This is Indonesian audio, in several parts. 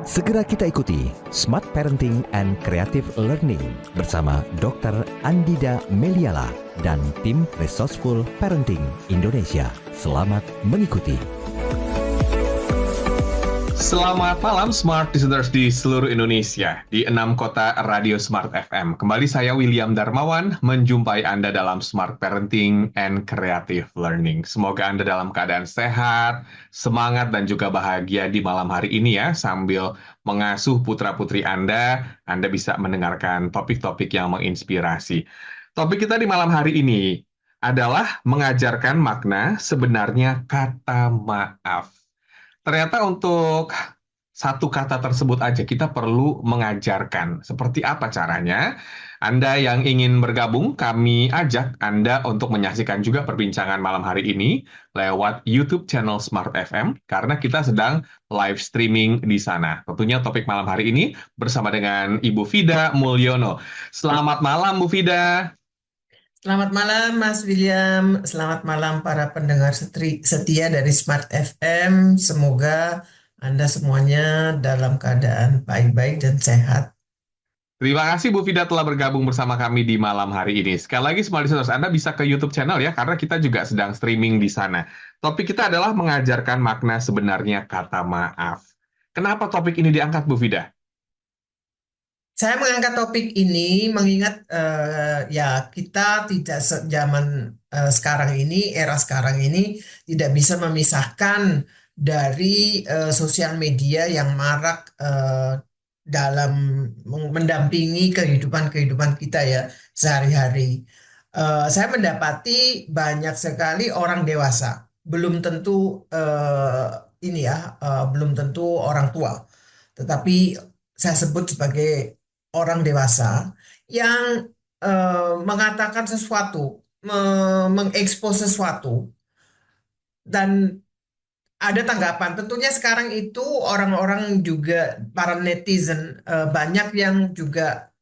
Segera kita ikuti Smart Parenting and Creative Learning bersama Dr. Andida Meliala dan tim Resourceful Parenting Indonesia. Selamat mengikuti. Selamat malam Smart Listeners di seluruh Indonesia, di 6 kota Radio Smart FM. Kembali saya William Darmawan menjumpai Anda dalam Smart Parenting and Creative Learning. Semoga Anda dalam keadaan sehat, semangat, dan juga bahagia di malam hari ini ya. Sambil mengasuh putra-putri Anda bisa mendengarkan topik-topik yang menginspirasi. Topik kita di malam hari ini adalah mengajarkan makna sebenarnya kata maaf. Ternyata untuk satu kata tersebut aja kita perlu mengajarkan. Seperti apa caranya? Anda yang ingin bergabung, kami ajak Anda untuk menyaksikan juga perbincangan malam hari ini lewat YouTube channel Smart FM, karena kita sedang live streaming di sana. Tentunya topik malam hari ini bersama dengan Ibu Fida Mulyono. Selamat malam, Bu Fida. Selamat malam Mas William, selamat malam para pendengar setia dari Smart FM. Semoga Anda semuanya dalam keadaan baik-baik dan sehat. Terima kasih Bu Fida telah bergabung bersama kami di malam hari ini. Sekali lagi Smart Listeners, Anda bisa ke YouTube channel ya, karena kita juga sedang streaming di sana. Topik kita adalah mengajarkan makna sebenarnya kata maaf. Kenapa topik ini diangkat, Bu Fida? Saya mengangkat topik ini mengingat ya kita tidak zaman sekarang ini, era sekarang ini tidak bisa memisahkan dari sosial media yang marak dalam mendampingi kehidupan kita ya sehari-hari. Saya mendapati banyak sekali orang dewasa, belum tentu belum tentu orang tua, tetapi saya sebut sebagai orang dewasa yang mengatakan sesuatu, mengekspos sesuatu, dan ada tanggapan. Tentunya sekarang itu orang-orang juga, para netizen, banyak yang juga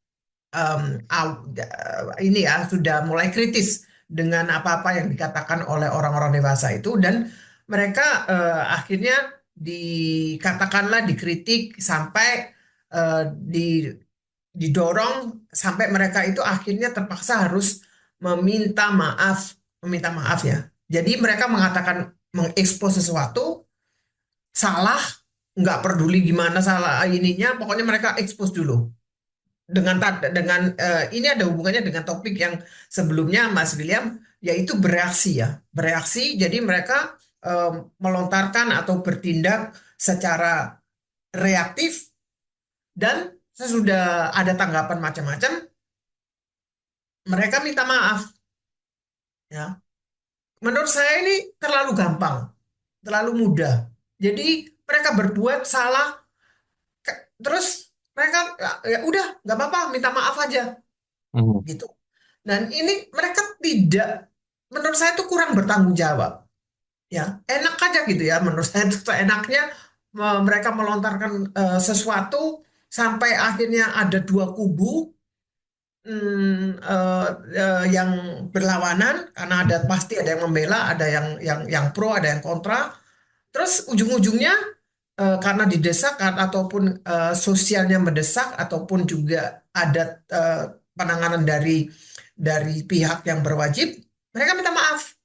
sudah mulai kritis dengan apa-apa yang dikatakan oleh orang-orang dewasa itu, dan mereka akhirnya dikritik sampai didorong sampai mereka itu akhirnya terpaksa harus meminta maaf ya. Jadi mereka mengekspos sesuatu salah, nggak peduli gimana salah ininya, pokoknya mereka ekspos dulu. Dengan ini ada hubungannya dengan topik yang sebelumnya Mas William, yaitu bereaksi ya. Bereaksi, jadi mereka melontarkan atau bertindak secara reaktif, dan sesudah ada tanggapan macam-macam, mereka minta maaf. Ya, menurut saya ini terlalu gampang, terlalu mudah. Jadi mereka berbuat salah, terus mereka ya udah nggak apa-apa, minta maaf aja, gitu. Dan ini mereka tidak, menurut saya itu kurang bertanggung jawab. Ya, enak aja gitu ya, menurut saya itu enaknya mereka melontarkan sesuatu sampai akhirnya ada dua kubu yang berlawanan, karena pasti ada yang membela, ada yang pro, ada yang kontra. Terus ujung-ujungnya karena didesak ataupun sosialnya mendesak, ataupun juga ada penanganan dari pihak yang berwajib, mereka minta maaf.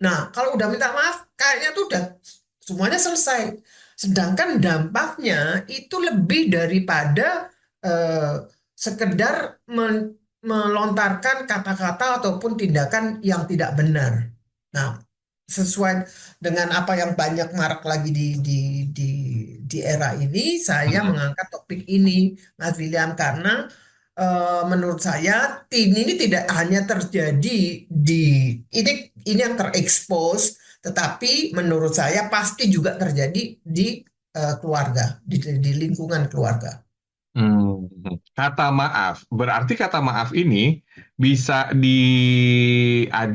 Nah, kalau udah minta maaf, kayaknya tuh udah semuanya selesai. Sedangkan dampaknya itu lebih daripada sekedar melontarkan kata-kata ataupun tindakan yang tidak benar. Nah, sesuai dengan apa yang banyak marak lagi di era ini, saya mengangkat topik ini, Mas William, karena menurut saya ini tidak hanya terjadi ini yang terekspos, tetapi menurut saya pasti juga terjadi di keluarga, di lingkungan keluarga. Kata maaf, berarti kata maaf ini bisa diajarkan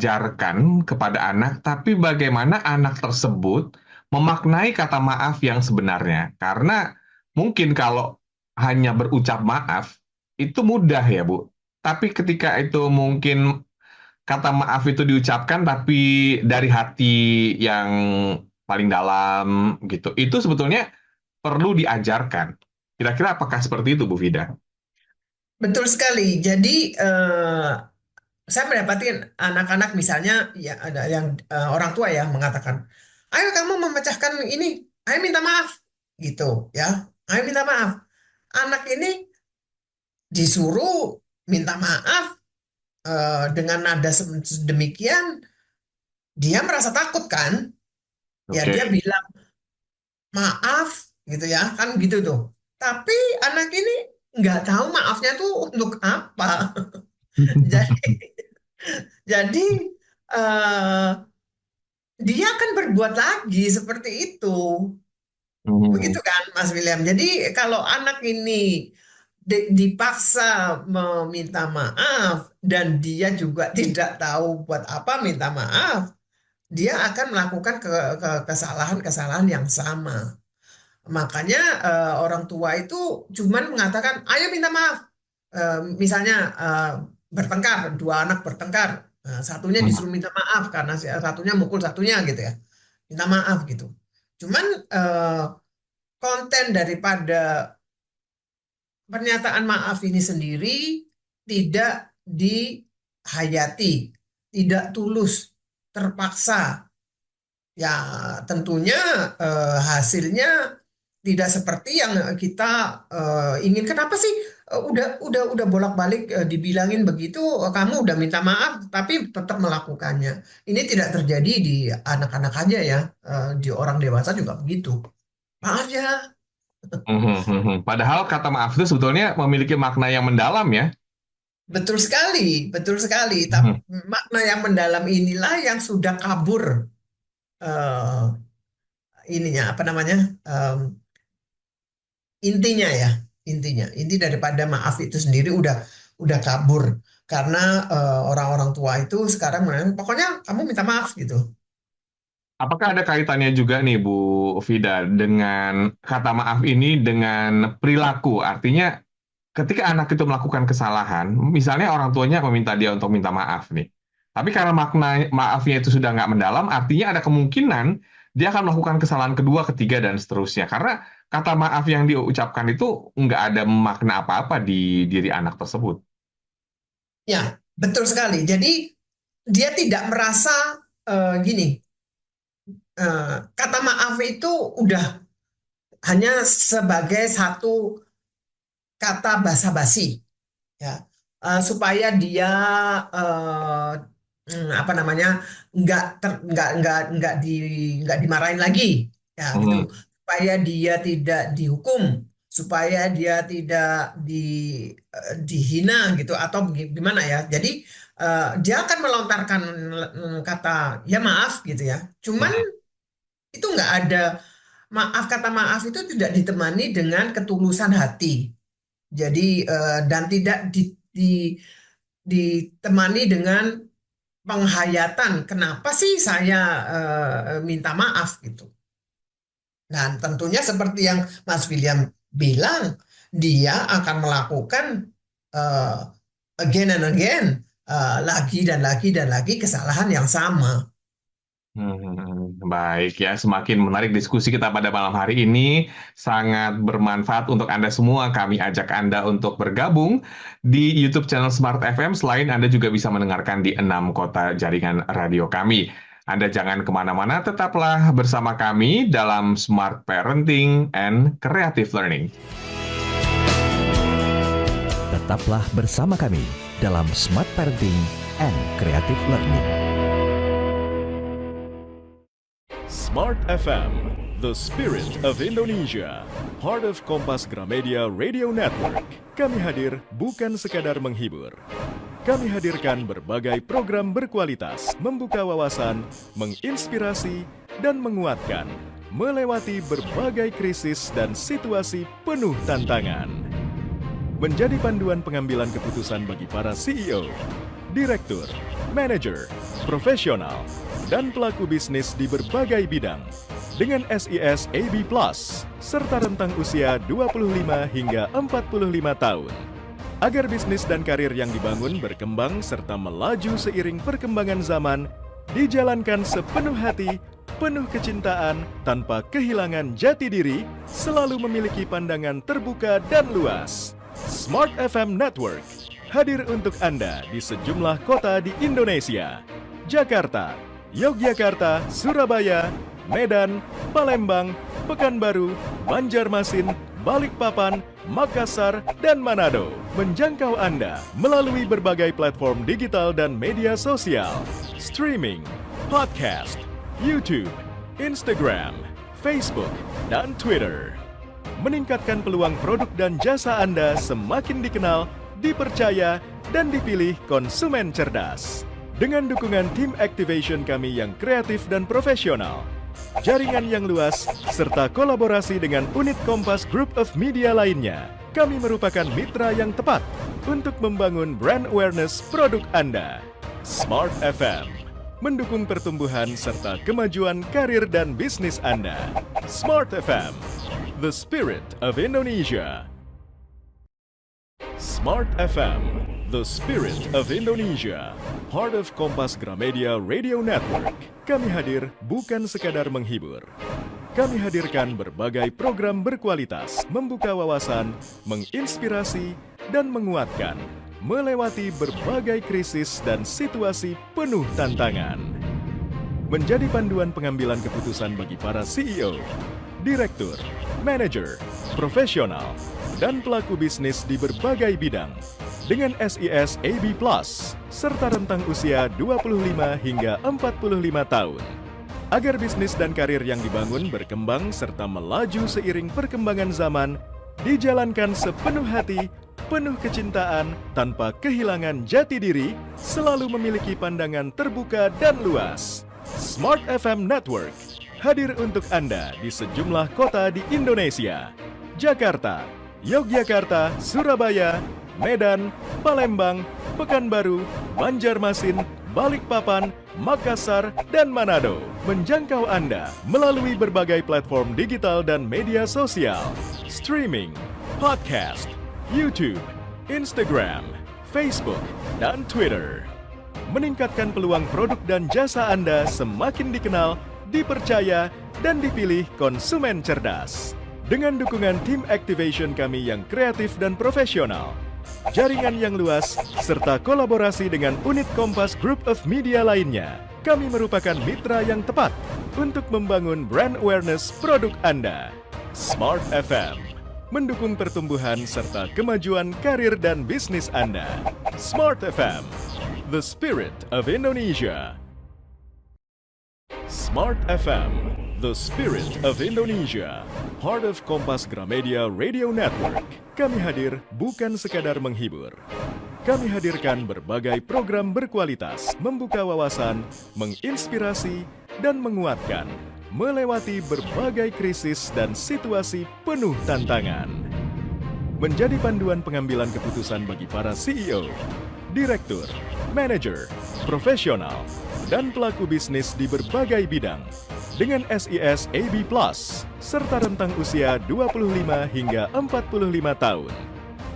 kepada anak, tapi bagaimana anak tersebut memaknai kata maaf yang sebenarnya? Karena mungkin kalau hanya berucap maaf, itu mudah ya Bu. Tapi ketika itu mungkin kata maaf itu diucapkan tapi dari hati yang paling dalam gitu, itu sebetulnya perlu diajarkan. Kira-kira apakah seperti itu, Bu Fida? Betul sekali. Jadi saya mendapatkan anak-anak misalnya ya ada yang orang tua ya mengatakan, ayo kamu memecahkan ini, ayo minta maaf gitu ya, ayo minta maaf. Anak ini disuruh minta maaf dengan nada sedemikian, dia merasa takut kan? Ya dia Oke. bilang maaf gitu ya, kan gitu tuh. Tapi anak ini nggak tahu maafnya tuh untuk apa. Jadi jadi eh, dia akan berbuat lagi seperti itu. Begitu Mhm. kan, Mas William? Jadi kalau anak ini dipaksa meminta maaf dan dia juga tidak tahu buat apa minta maaf, dia akan melakukan kesalahan-kesalahan yang sama. Makanya orang tua itu cuman mengatakan, ayo minta maaf. Misalnya bertengkar, dua anak bertengkar, satunya Mhm. disuruh minta maaf karena satunya mukul satunya gitu ya, minta maaf gitu. Cuman konten daripada pernyataan maaf ini sendiri tidak dihayati, tidak tulus, terpaksa. Ya, tentunya hasilnya tidak seperti yang kita inginkan. Apa sih? Udah bolak-balik dibilangin begitu, kamu udah minta maaf, tapi tetap melakukannya. Ini tidak terjadi di anak-anak aja ya, di orang dewasa juga begitu. Maaf ya. Mhm, mhm. Padahal kata maaf itu sebetulnya memiliki makna yang mendalam ya. Betul sekali, betul sekali. Tapi Mhm. makna yang mendalam inilah yang sudah kabur eh, ininya apa namanya? Intinya ya, inti daripada maaf itu sendiri udah kabur karena orang-orang tua itu sekarang pokoknya kamu minta maaf gitu. Apakah ada kaitannya juga nih Bu Fida dengan kata maaf ini dengan perilaku? Artinya ketika anak itu melakukan kesalahan, misalnya orang tuanya meminta dia untuk minta maaf nih. Tapi karena makna maafnya itu sudah nggak mendalam, artinya ada kemungkinan dia akan melakukan kesalahan kedua, ketiga, dan seterusnya. Karena kata maaf yang diucapkan itu nggak ada makna apa-apa di diri anak tersebut. Ya, betul sekali. Jadi dia tidak merasa gini, kata maaf itu udah hanya sebagai satu kata basa-basi ya. Supaya dia eh, apa namanya nggak dimarahin lagi ya gitu, Mhm. supaya dia tidak dihukum, supaya dia tidak dihina gitu atau gimana ya. Jadi dia akan melontarkan kata ya maaf gitu ya, cuman Mhm. itu nggak ada kata maaf itu tidak ditemani dengan ketulusan hati. Jadi dan tidak ditemani dengan penghayatan. Kenapa sih saya minta maaf gitu? Dan tentunya seperti yang Mas William bilang, dia akan melakukan eh, again and again, lagi dan lagi dan lagi kesalahan yang sama. Baik ya, semakin menarik diskusi kita pada malam hari ini, sangat bermanfaat untuk Anda semua. Kami ajak Anda untuk bergabung di YouTube channel Smart FM, selain Anda juga bisa mendengarkan di 6 kota jaringan radio kami. Anda jangan kemana-mana, tetaplah bersama kami dalam Smart Parenting and Creative Learning. Tetaplah bersama kami dalam Smart Parenting and Creative Learning. Smart FM, the spirit of Indonesia, part of Kompas Gramedia Radio Network. Kami hadir bukan sekadar menghibur. Kami hadirkan berbagai program berkualitas, membuka wawasan, menginspirasi, dan menguatkan, melewati berbagai krisis dan situasi penuh tantangan. Menjadi panduan pengambilan keputusan bagi para CEO, direktur, manajer, profesional, dan pelaku bisnis di berbagai bidang dengan SIS AB+, serta rentang usia 25 hingga 45 tahun. Agar bisnis dan karir yang dibangun berkembang serta melaju seiring perkembangan zaman, dijalankan sepenuh hati penuh kecintaan tanpa kehilangan jati diri, selalu memiliki pandangan terbuka dan luas. Smart FM Network hadir untuk Anda di sejumlah kota di Indonesia. Jakarta, Yogyakarta, Surabaya, Medan, Palembang, Pekanbaru, Banjarmasin, Balikpapan, Makassar, dan Manado. Menjangkau Anda melalui berbagai platform digital dan media sosial, streaming, podcast, YouTube, Instagram, Facebook, dan Twitter. Meningkatkan peluang produk dan jasa Anda semakin dikenal, dipercaya, dan dipilih konsumen cerdas. Dengan dukungan tim activation kami yang kreatif dan profesional, jaringan yang luas, serta kolaborasi dengan unit Kompas Group of Media lainnya, kami merupakan mitra yang tepat untuk membangun brand awareness produk Anda. Smart FM mendukung pertumbuhan serta kemajuan karir dan bisnis Anda. Smart FM, the spirit of Indonesia. Smart FM, the spirit of Indonesia. Part of Kompas Gramedia Radio Network. Kami hadir bukan sekadar menghibur. Kami hadirkan berbagai program berkualitas, membuka wawasan, menginspirasi, dan menguatkan, melewati berbagai krisis dan situasi penuh tantangan. Menjadi panduan pengambilan keputusan bagi para CEO, direktur, manajer, profesional, dan pelaku bisnis di berbagai bidang dengan SIS AB+, serta rentang usia 25 hingga 45 tahun. Agar bisnis dan karir yang dibangun berkembang serta melaju seiring perkembangan zaman, dijalankan sepenuh hati, penuh kecintaan, tanpa kehilangan jati diri, selalu memiliki pandangan terbuka dan luas. Smart FM Network hadir untuk Anda di sejumlah kota di Indonesia. Jakarta, Yogyakarta, Surabaya, Medan, Palembang, Pekanbaru, Banjarmasin, Balikpapan, Makassar, dan Manado. Menjangkau Anda melalui berbagai platform digital dan media sosial, streaming, podcast, YouTube, Instagram, Facebook, dan Twitter. Meningkatkan peluang produk dan jasa Anda semakin dikenal, dipercaya, dan dipilih konsumen cerdas. Dengan dukungan tim activation kami yang kreatif dan profesional, jaringan yang luas, serta kolaborasi dengan unit Kompas Group of Media lainnya, kami merupakan mitra yang tepat untuk membangun brand awareness produk Anda. Smart FM mendukung pertumbuhan serta kemajuan karir dan bisnis Anda. Smart FM, the spirit of Indonesia. Smart FM, the spirit of Indonesia. Part of Kompas Gramedia Radio Network. Kami hadir bukan sekadar menghibur. Kami hadirkan berbagai program berkualitas, membuka wawasan, menginspirasi, dan menguatkan, melewati berbagai krisis dan situasi penuh tantangan. Menjadi panduan pengambilan keputusan bagi para CEO, direktur, manajer, profesional, dan pelaku bisnis di berbagai bidang dengan SIS AB+, serta rentang usia 25 hingga 45 tahun.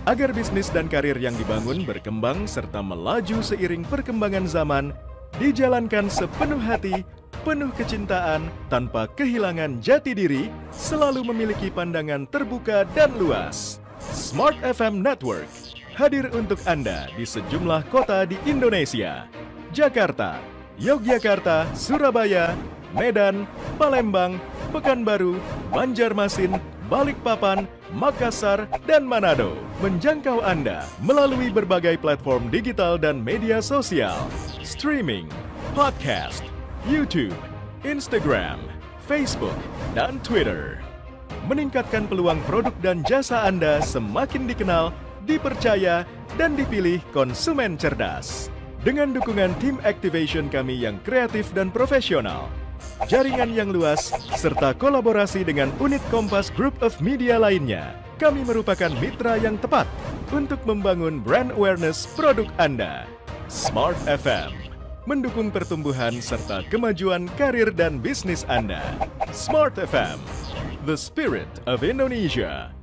Agar bisnis dan karir yang dibangun berkembang serta melaju seiring perkembangan zaman, dijalankan sepenuh hati, penuh kecintaan, tanpa kehilangan jati diri, selalu memiliki pandangan terbuka dan luas. Smart FM Network hadir untuk Anda di sejumlah kota di Indonesia. Jakarta, Yogyakarta, Surabaya, Medan, Palembang, Pekanbaru, Banjarmasin, Balikpapan, Makassar, dan Manado. Menjangkau Anda melalui berbagai platform digital dan media sosial, streaming, podcast, YouTube, Instagram, Facebook, dan Twitter. Meningkatkan peluang produk dan jasa Anda semakin dikenal, dipercaya, dan dipilih konsumen cerdas. Dengan dukungan tim activation kami yang kreatif dan profesional, jaringan yang luas, serta kolaborasi dengan unit Kompas Group of Media lainnya, kami merupakan mitra yang tepat untuk membangun brand awareness produk Anda. Smart FM mendukung pertumbuhan serta kemajuan karir dan bisnis Anda. Smart FM, the spirit of Indonesia.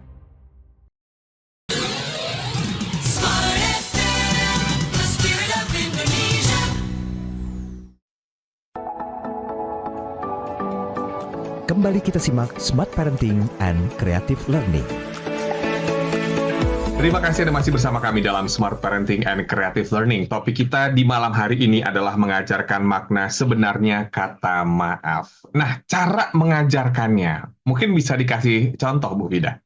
Kembali kita simak Smart Parenting and Creative Learning. Terima kasih Anda masih bersama kami dalam Smart Parenting and Creative Learning. Topik kita di malam hari ini adalah mengajarkan makna sebenarnya kata maaf. Nah, cara mengajarkannya, mungkin bisa dikasih contoh, Bu Vida.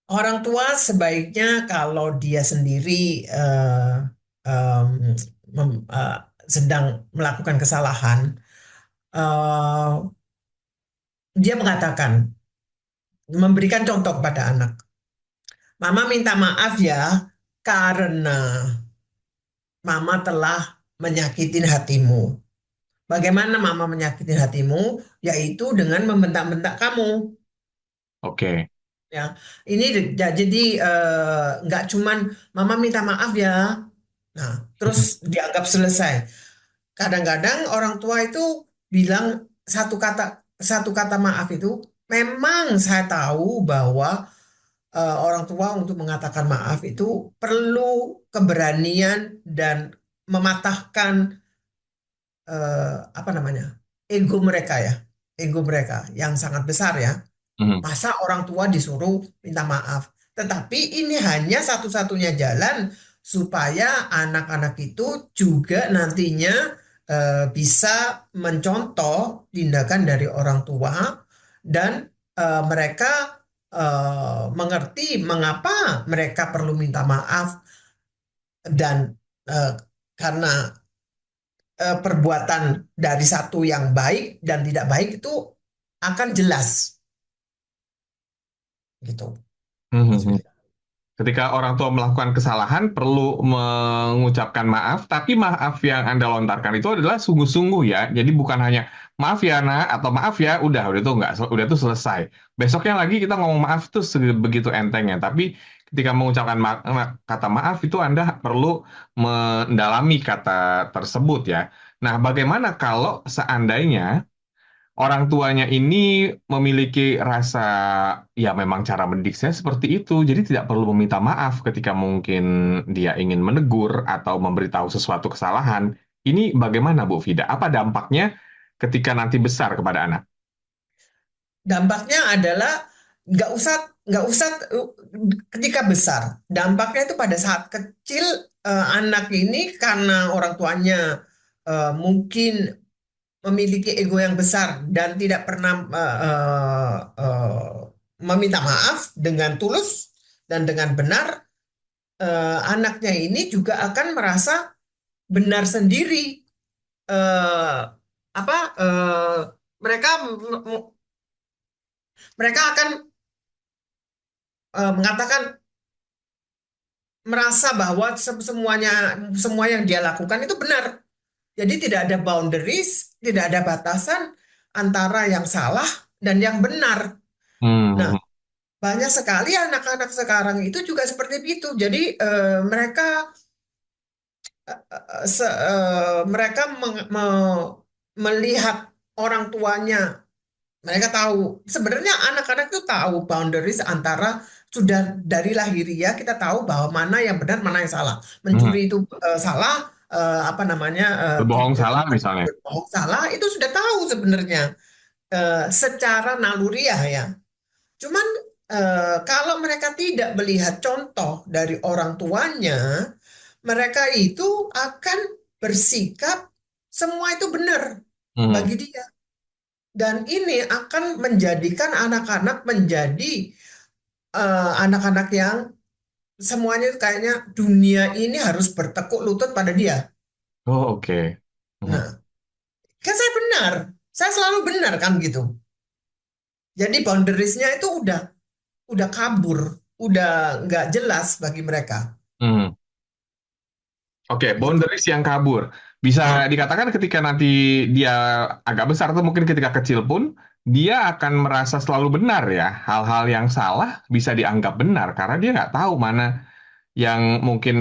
Orang tua sebaiknya kalau dia sendiri sedang melakukan kesalahan, dia memberikan contoh kepada anak. Mama minta maaf ya, karena Mama telah menyakitin hatimu. Bagaimana Mama menyakitin hatimu? Yaitu dengan membentak-bentak kamu. Oke. Ya, ini jadi nggak cuman Mama minta maaf ya. Nah, terus dianggap selesai. Kadang-kadang orang tua itu bilang satu kata maaf itu, memang saya tahu bahwa orang tua untuk mengatakan maaf itu perlu keberanian dan mematahkan apa namanya, ego mereka yang sangat besar ya. Masa orang tua disuruh minta maaf. Tetapi ini hanya satu-satunya jalan supaya anak-anak itu juga nantinya bisa mencontoh tindakan dari orang tua dan mereka mengerti mengapa mereka perlu minta maaf dan karena perbuatan dari satu yang baik dan tidak baik itu akan jelas gitu. Ketika orang tua melakukan kesalahan, perlu mengucapkan maaf, tapi maaf yang Anda lontarkan itu adalah sungguh-sungguh ya. Jadi bukan hanya maaf ya nak, atau maaf ya, udah itu enggak, udah itu selesai. Besoknya lagi kita ngomong maaf itu begitu entengnya. Tapi ketika mengucapkan kata maaf itu Anda perlu mendalami kata tersebut ya. Nah, bagaimana kalau seandainya orang tuanya ini memiliki rasa, ya memang cara mendidik saya seperti itu, jadi tidak perlu meminta maaf ketika mungkin dia ingin menegur atau memberitahu sesuatu kesalahan. Ini bagaimana Bu Vida? Apa dampaknya ketika nanti besar kepada anak? Dampaknya adalah nggak usah ketika besar. Dampaknya itu pada saat kecil, anak ini karena orang tuanya mungkin memiliki ego yang besar dan tidak pernah meminta maaf dengan tulus dan dengan benar, anaknya ini juga akan merasa benar sendiri. Mereka mereka akan mengatakan, merasa bahwa semua yang dia lakukan itu benar. Jadi tidak ada boundaries, tidak ada batasan antara yang salah dan yang benar. Nah, banyak sekali anak-anak sekarang itu juga seperti itu. Jadi mereka melihat orang tuanya. Mereka tahu, sebenarnya anak-anak itu tahu boundaries antara, sudah dari lahiriah kita tahu bahwa mana yang benar, mana yang salah. Mencuri itu salah, Berbohong salah misalnya. berbohong salah itu sudah tahu sebenarnya secara naluriah ya. Cuman kalau mereka tidak melihat contoh dari orang tuanya, mereka itu akan bersikap semua itu benar bagi dia. Dan ini akan menjadikan anak-anak menjadi anak-anak yang semuanya kayaknya dunia ini harus bertekuk lutut pada dia. Oh, oke. Nah, kan saya benar, saya selalu benar kan gitu. Jadi boundariesnya itu udah kabur, udah nggak jelas bagi mereka. Oke, boundaries yang kabur. Bisa dikatakan ketika nanti dia agak besar atau mungkin ketika kecil pun, dia akan merasa selalu benar ya. Hal-hal yang salah bisa dianggap benar karena dia nggak tahu mana yang mungkin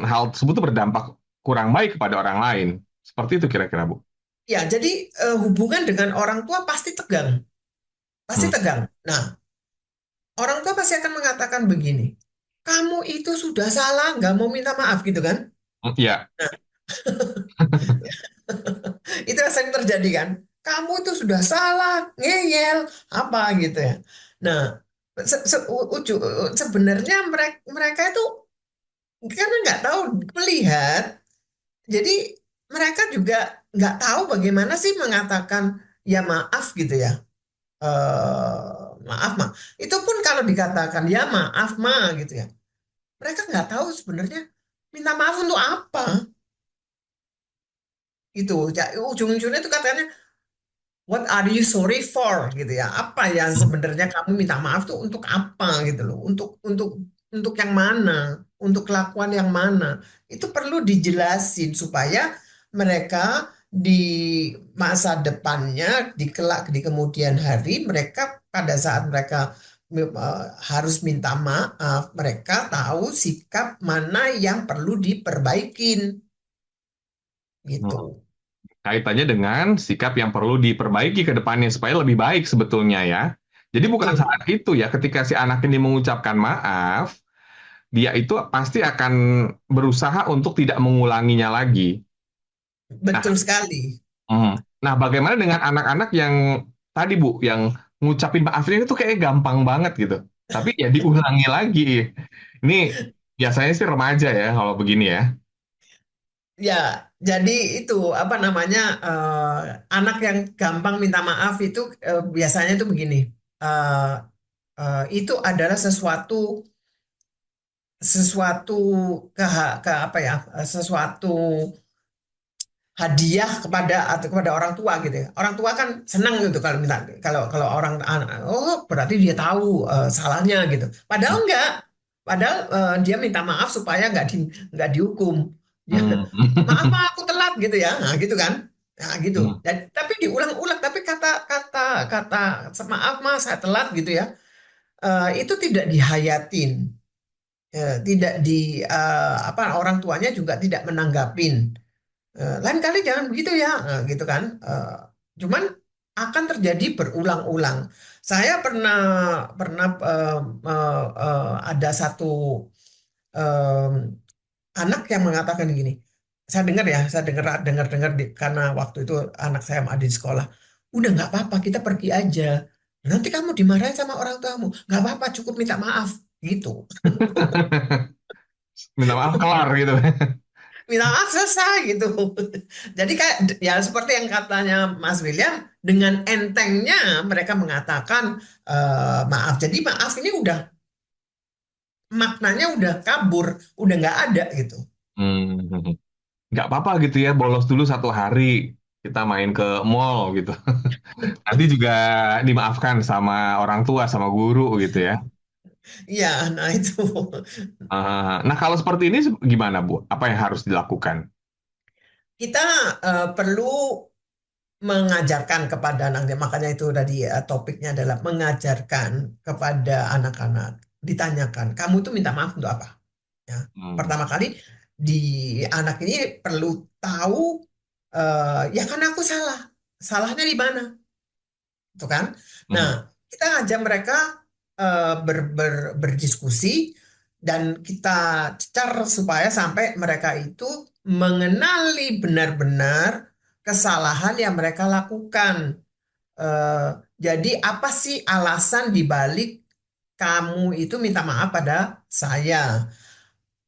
hal tersebut itu berdampak kurang baik kepada orang lain. Seperti itu kira-kira, Bu. Ya, jadi hubungan dengan orang tua pasti tegang. Pasti tegang. Nah, orang tua pasti akan mengatakan begini, kamu itu sudah salah, nggak mau minta maaf gitu kan? Iya. Nah, itu yang sering terjadi kan. kamu itu sudah salah, ngeyel, apa gitu ya. Nah, sebenarnya mereka itu karena nggak tahu melihat, jadi mereka juga nggak tahu bagaimana sih mengatakan ya maaf gitu ya. Maaf ma. Itu pun kalau dikatakan ya maaf ma gitu ya. Mereka nggak tahu sebenarnya minta maaf untuk apa gitu. Ya, ujung-ujungnya itu katanya what are you sorry for gitu ya. Apa yang sebenarnya kamu minta maaf tuh untuk apa gitu loh. Untuk yang mana? Untuk kelakuan yang mana? Itu perlu dijelasin supaya mereka di masa depannya, di kemudian hari, mereka pada saat mereka harus minta maaf, mereka tahu sikap mana yang perlu diperbaikin gitu. Hmm. Kaitannya dengan sikap yang perlu diperbaiki ke depannya supaya lebih baik sebetulnya ya. Jadi bukan Betul, saat itu ya, ketika si anak ini mengucapkan maaf, dia itu pasti akan berusaha untuk tidak mengulanginya lagi. Nah, betul sekali. nah bagaimana dengan anak-anak yang tadi Bu, yang ngucapin maafnya itu kayak gampang banget gitu. Tapi ya diulangi lagi. Ini biasanya sih remaja ya kalau begini ya. Ya, jadi itu apa namanya anak yang gampang minta maaf itu biasanya itu begini. Eh, itu adalah sesuatu sesuatu ke apa ya? Sesuatu hadiah kepada atau kepada orang tua gitu ya. Orang tua kan senang gitu kalau minta kalau kalau orang anak oh berarti dia tahu salahnya gitu. Padahal enggak. Padahal dia minta maaf supaya nggak dihukum. Dia, Hmm. maaf Pak, aku telat gitu ya. Nah, gitu kan. Nah, gitu. Hmm. Dan tapi diulang-ulang tapi kata maaf Mas saya telat gitu ya. Itu tidak dihayatin. Tidak di apa orang tuanya juga tidak menanggapin. Lain kali jangan begitu ya, gitu kan. Cuman akan terjadi berulang-ulang. Saya pernah pernah ada satu em, anak yang mengatakan gini. Saya dengar ya, saya dengar karena waktu itu anak saya ada di sekolah. Udah nggak apa-apa, kita pergi aja. Nanti kamu dimarahin sama orang tuamu. Nggak apa-apa, cukup minta maaf. Gitu. Minta maaf kelar gitu. Minta maaf selesai gitu. Jadi kayak ya seperti yang katanya Mas William, dengan entengnya mereka mengatakan maaf. Jadi maaf ini udah maknanya udah kabur, udah nggak ada gitu. Hmm. Nggak apa-apa gitu ya, bolos dulu 1 hari. Kita main ke mall gitu. Nanti juga dimaafkan sama orang tua, sama guru gitu ya. Iya, nah itu. Nah, kalau seperti ini gimana, Bu? Apa yang harus dilakukan? Kita perlu mengajarkan kepada anak, makanya itu tadi topiknya adalah mengajarkan kepada anak-anak. Ditanyakan, kamu tuh minta maaf untuk apa? Ya, Hmm. pertama kali di anak ini perlu tahu ya kan aku salah, salahnya di mana, itu kan? Nah, Mhm. kita ngajak mereka berdiskusi dan kita cecar supaya sampai mereka itu mengenali benar-benar kesalahan yang mereka lakukan. Eh, jadi apa sih alasan dibalik kamu itu minta maaf pada saya?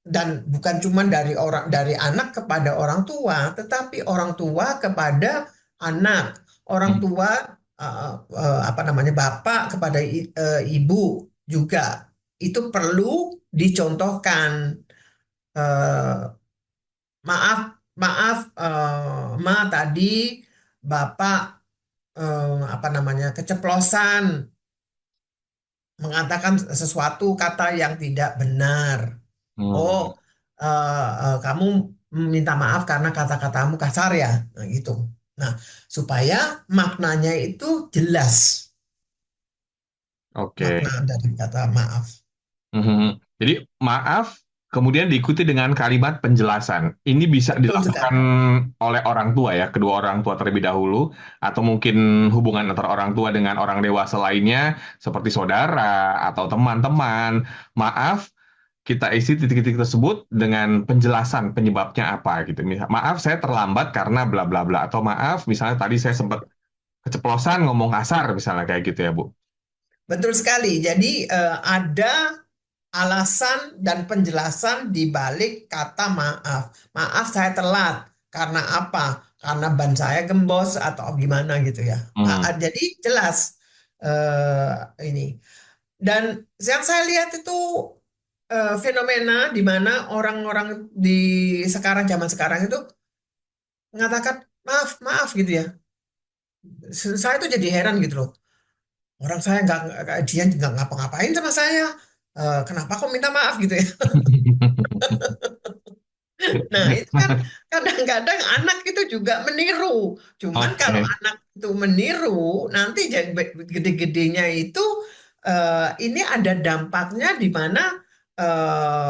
Dan bukan cuma dari anak kepada orang tua, tetapi orang tua kepada anak, orang Mhm. tua apa namanya bapak kepada ibu juga itu perlu dicontohkan. Eh, maaf, maaf, ma tadi bapak apa namanya keceplosan mengatakan sesuatu kata yang tidak benar. Oh, Hmm. kamu minta maaf karena kata-katamu kasar ya, nah, gitu. Nah, supaya maknanya itu jelas, Oke. makna dari kata maaf. Mhm. Jadi maaf, kemudian diikuti dengan kalimat penjelasan. Ini bisa Betul dilakukan sekali. oleh orang tua ya, kedua orang tua terlebih dahulu, atau mungkin hubungan antara orang tua dengan orang dewasa lainnya, seperti saudara atau teman-teman. Maaf, kita isi titik-titik tersebut dengan penjelasan penyebabnya apa gitu. Misal, maaf saya terlambat karena bla bla bla, atau maaf misalnya tadi saya sempat keceplosan ngomong kasar misalnya kayak gitu ya, Bu. Betul sekali. Jadi ada alasan dan penjelasan di balik kata maaf. Maaf saya telat. Karena apa? Karena ban saya gembos atau gimana gitu ya. Jadi jelas ini. Dan yang saya lihat itu fenomena di mana orang-orang di zaman sekarang itu mengatakan maaf, maaf gitu ya. Saya tuh jadi heran gitu loh. Orang saya dia nggak ngapa-ngapain sama saya. Kenapa kok minta maaf gitu ya? Nah, itu kan kadang-kadang anak itu juga meniru. Cuman kalau anak itu meniru, nanti gede-gedenya itu ini ada dampaknya di mana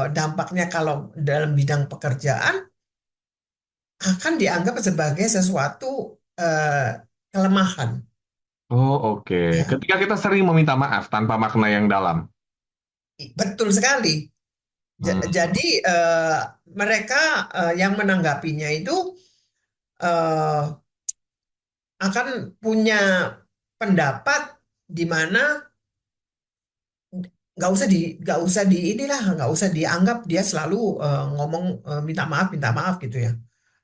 dampaknya kalau dalam bidang pekerjaan akan dianggap sebagai sesuatu kelemahan. Oh, oke. Ya, Ketika kita sering meminta maaf tanpa makna yang dalam. betul sekali. Jadi mereka yang menanggapinya itu akan punya pendapat di mana nggak usah dianggap dia selalu ngomong minta maaf gitu ya.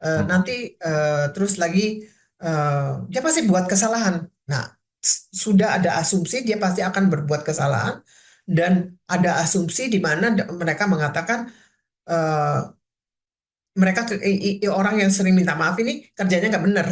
Nanti terus lagi dia pasti buat kesalahan. Nah, sudah ada asumsi dia pasti akan berbuat kesalahan dan ada asumsi di mana mereka mengatakan mereka orang yang sering minta maaf ini kerjanya nggak benar.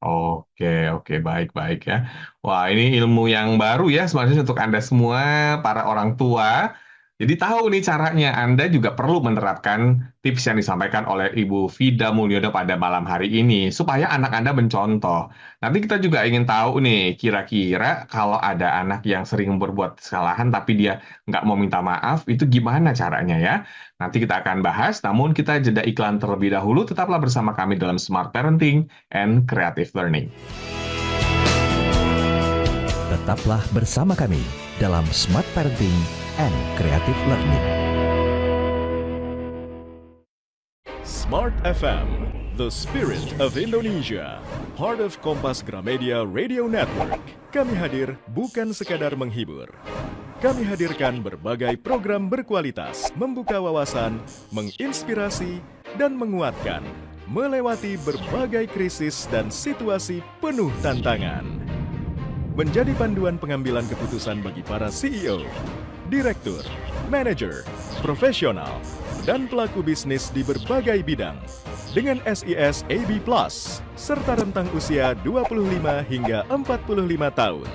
Oke, baik ya. Wah, ini ilmu yang baru ya sebenarnya untuk Anda semua, para orang tua. Jadi tahu nih caranya, Anda juga perlu menerapkan tips yang disampaikan oleh Ibu Vida Mulyono pada malam hari ini, supaya anak Anda mencontoh. Nanti kita juga ingin tahu nih, kira-kira kalau ada anak yang sering berbuat kesalahan tapi dia nggak mau minta maaf, itu gimana caranya ya? Nanti kita akan bahas, namun kita jeda iklan terlebih dahulu, tetaplah bersama kami dalam Smart Parenting and Creative Learning. Tetaplah bersama kami dalam Smart Parenting and Creative Learning. Smart FM, the spirit of Indonesia, part of Kompas Gramedia Radio Network. Kami hadir bukan sekadar menghibur. Kami hadirkan berbagai program berkualitas, membuka wawasan, menginspirasi, dan menguatkan, melewati berbagai krisis dan situasi penuh tantangan. Menjadi panduan pengambilan keputusan bagi para CEO, direktur, manajer, profesional, dan pelaku bisnis di berbagai bidang. Dengan SIS AB+, serta rentang usia 25 hingga 45 tahun.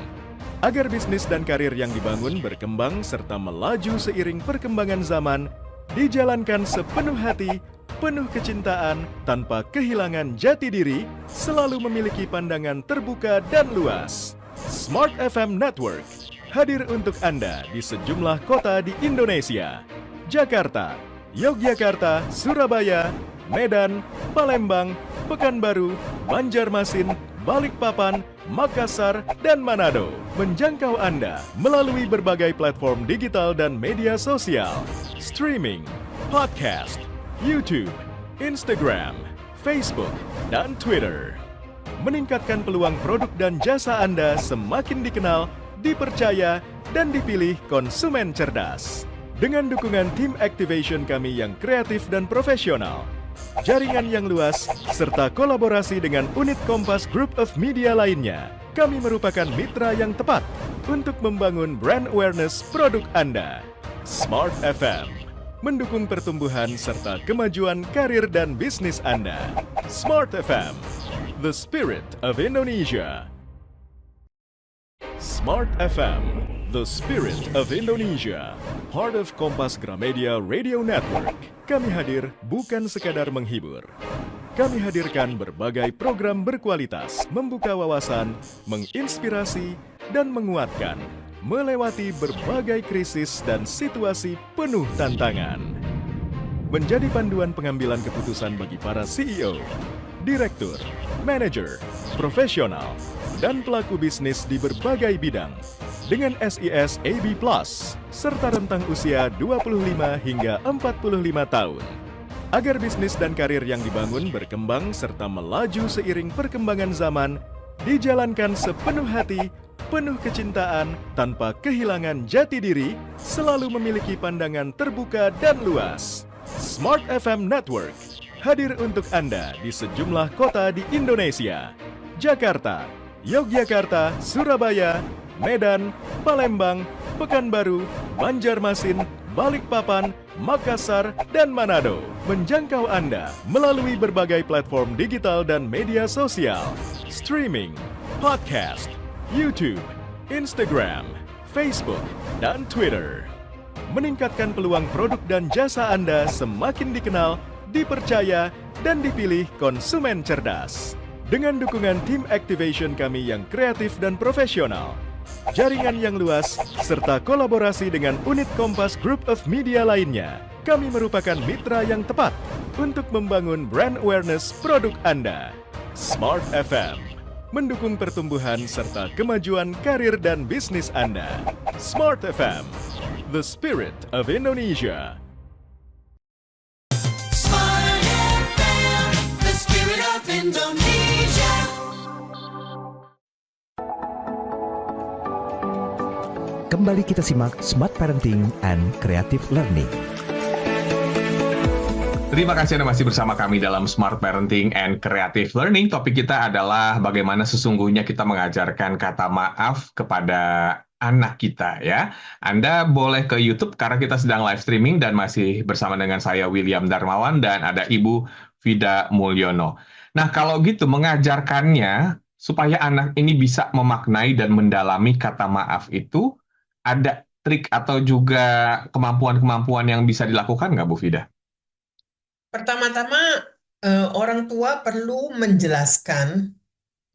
Agar bisnis dan karir yang dibangun berkembang serta melaju seiring perkembangan zaman, dijalankan sepenuh hati, penuh kecintaan, tanpa kehilangan jati diri, selalu memiliki pandangan terbuka dan luas. Smart FM Network hadir untuk Anda di sejumlah kota di Indonesia. Jakarta, Yogyakarta, Surabaya, Medan, Palembang, Pekanbaru, Banjarmasin, Balikpapan, Makassar, dan Manado. Menjangkau Anda melalui berbagai platform digital dan media sosial, streaming, podcast, YouTube, Instagram, Facebook, dan Twitter. Meningkatkan peluang produk dan jasa Anda semakin dikenal, dipercaya, dan dipilih konsumen cerdas. Dengan dukungan tim activation kami yang kreatif dan profesional, jaringan yang luas, serta kolaborasi dengan unit Kompas Group of Media lainnya, kami merupakan mitra yang tepat untuk membangun brand awareness produk Anda. Smart FM, mendukung pertumbuhan serta kemajuan karir dan bisnis Anda. Smart FM, the spirit of Indonesia. Smart FM, the spirit of Indonesia, part of Kompas Gramedia Radio Network. Kami hadir bukan sekadar menghibur. Kami hadirkan berbagai program berkualitas, membuka wawasan, menginspirasi, dan menguatkan, melewati berbagai krisis dan situasi penuh tantangan. Menjadi panduan pengambilan keputusan bagi para CEO, direktur, manajer, profesional, dan pelaku bisnis di berbagai bidang. Dengan SIS AB+, serta rentang usia 25 hingga 45 tahun. Agar bisnis dan karir yang dibangun berkembang serta melaju seiring perkembangan zaman, dijalankan sepenuh hati, penuh kecintaan, tanpa kehilangan jati diri, selalu memiliki pandangan terbuka dan luas. Smart FM Network hadir untuk Anda di sejumlah kota di Indonesia. Jakarta, Yogyakarta, Surabaya, Medan, Palembang, Pekanbaru, Banjarmasin, Balikpapan, Makassar, dan Manado. Menjangkau Anda melalui berbagai platform digital dan media sosial, streaming, podcast, YouTube, Instagram, Facebook, dan Twitter. Meningkatkan peluang produk dan jasa Anda semakin dikenal, dipercaya, dan dipilih konsumen cerdas. Dengan dukungan tim activation kami yang kreatif dan profesional, jaringan yang luas, serta kolaborasi dengan unit Kompas Group of Media lainnya, kami merupakan mitra yang tepat untuk membangun brand awareness produk Anda. Smart FM mendukung pertumbuhan serta kemajuan karir dan bisnis Anda. Smart FM, the spirit of Indonesia. Smart FM, the spirit of Indonesia. Kembali kita simak Smart Parenting and Creative Learning. Terima kasih Anda masih bersama kami dalam Smart Parenting and Creative Learning. Topik kita adalah bagaimana sesungguhnya kita mengajarkan kata maaf kepada anak kita ya. Anda boleh ke YouTube karena kita sedang live streaming dan masih bersama dengan saya William Darmawan dan ada Ibu Vida Mulyono. Nah, kalau gitu mengajarkannya supaya anak ini bisa memaknai dan mendalami kata maaf itu, ada trik atau juga kemampuan-kemampuan yang bisa dilakukan nggak Bu Vida? Pertama-tama, orang tua perlu menjelaskan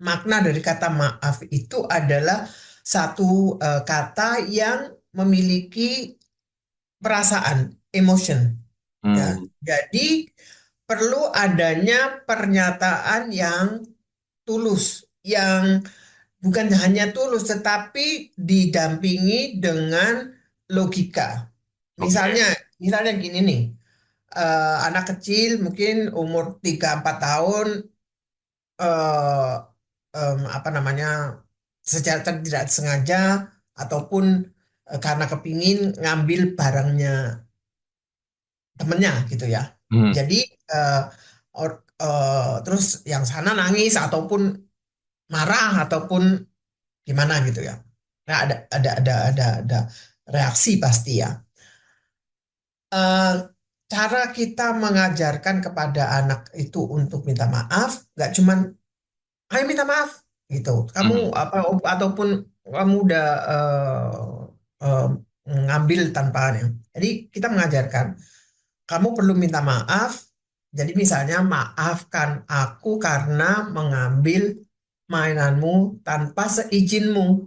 makna dari kata maaf itu adalah satu kata yang memiliki perasaan, emotion. Ya. Jadi perlu adanya pernyataan yang tulus, yang bukan hanya tulus, tetapi didampingi dengan logika. Misalnya gini nih. Anak kecil mungkin umur 3-4 tahun secara tidak sengaja ataupun karena kepingin ngambil barangnya temennya gitu ya. Jadi terus yang sana nangis ataupun marah ataupun gimana gitu ya. Nah, ada reaksi pasti ya. Cara kita mengajarkan kepada anak itu untuk minta maaf, nggak cuman ayo minta maaf gitu. Kamu ataupun kamu udah ngambil tanpa. Jadi kita mengajarkan kamu perlu minta maaf. Jadi misalnya maafkan aku karena mengambil mainanmu tanpa seizinmu.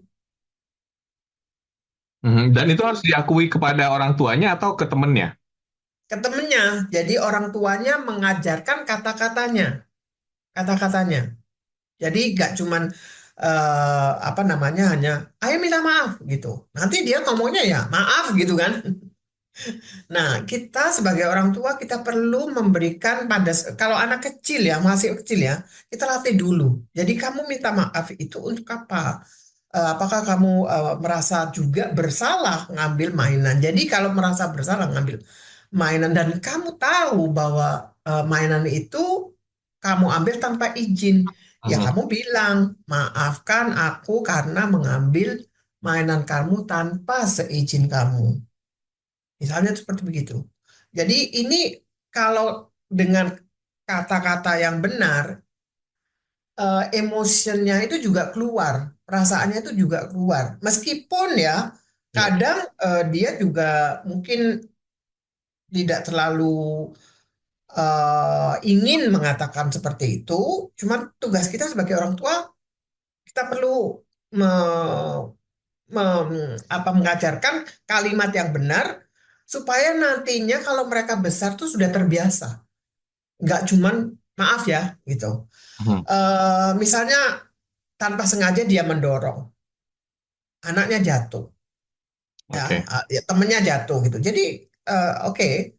Dan itu harus diakui kepada orang tuanya atau ke temennya? Ke temennya. Jadi orang tuanya mengajarkan kata-katanya. Jadi gak cuman hanya ayo minta maaf gitu. Nanti dia ngomongnya ya maaf gitu kan. Nah, kita sebagai orang tua kita perlu memberikan kalau anak kecil ya, masih kecil ya, kita latih dulu. Jadi kamu minta maaf itu untuk apa? Apakah kamu merasa juga bersalah ngambil mainan? Jadi kalau merasa bersalah ngambil mainan dan kamu tahu bahwa mainan itu kamu ambil tanpa izin, ya kamu bilang, maafkan aku karena mengambil mainan kamu tanpa seizin kamu. Misalnya seperti begitu. Jadi ini kalau dengan kata-kata yang benar, emosinya itu juga keluar, perasaannya itu juga keluar. Meskipun ya kadang dia juga mungkin tidak terlalu ingin mengatakan seperti itu, cuma tugas kita sebagai orang tua, kita perlu mengajarkan kalimat yang benar, supaya nantinya kalau mereka besar tuh sudah terbiasa. Nggak cuman maaf ya, gitu. Misalnya tanpa sengaja dia mendorong, anaknya jatuh. Ya, temennya jatuh gitu. Jadi, oke.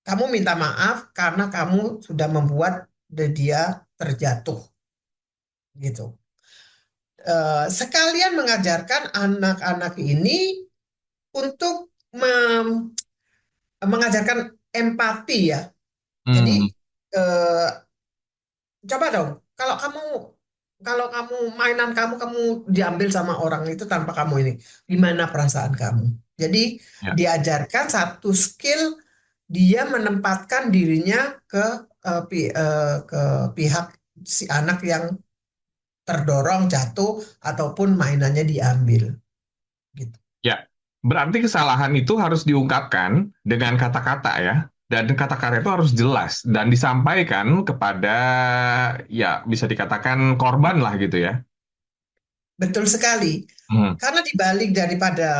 kamu minta maaf karena kamu sudah membuat dia terjatuh gitu. Sekalian mengajarkan anak-anak ini untuk mengajarkan empati ya. Hmm. Jadi eh, coba dong, kalau kamu mainan kamu diambil sama orang itu tanpa kamu ini, gimana perasaan kamu? Jadi Ya. diajarkan satu skill dia menempatkan dirinya ke pihak si anak yang terdorong jatuh ataupun mainannya diambil gitu. Ya, berarti kesalahan itu harus diungkapkan dengan kata-kata ya. Dan kata-kata itu harus jelas dan disampaikan kepada, ya bisa dikatakan korban lah gitu ya. Betul sekali. Hmm. Karena dibalik daripada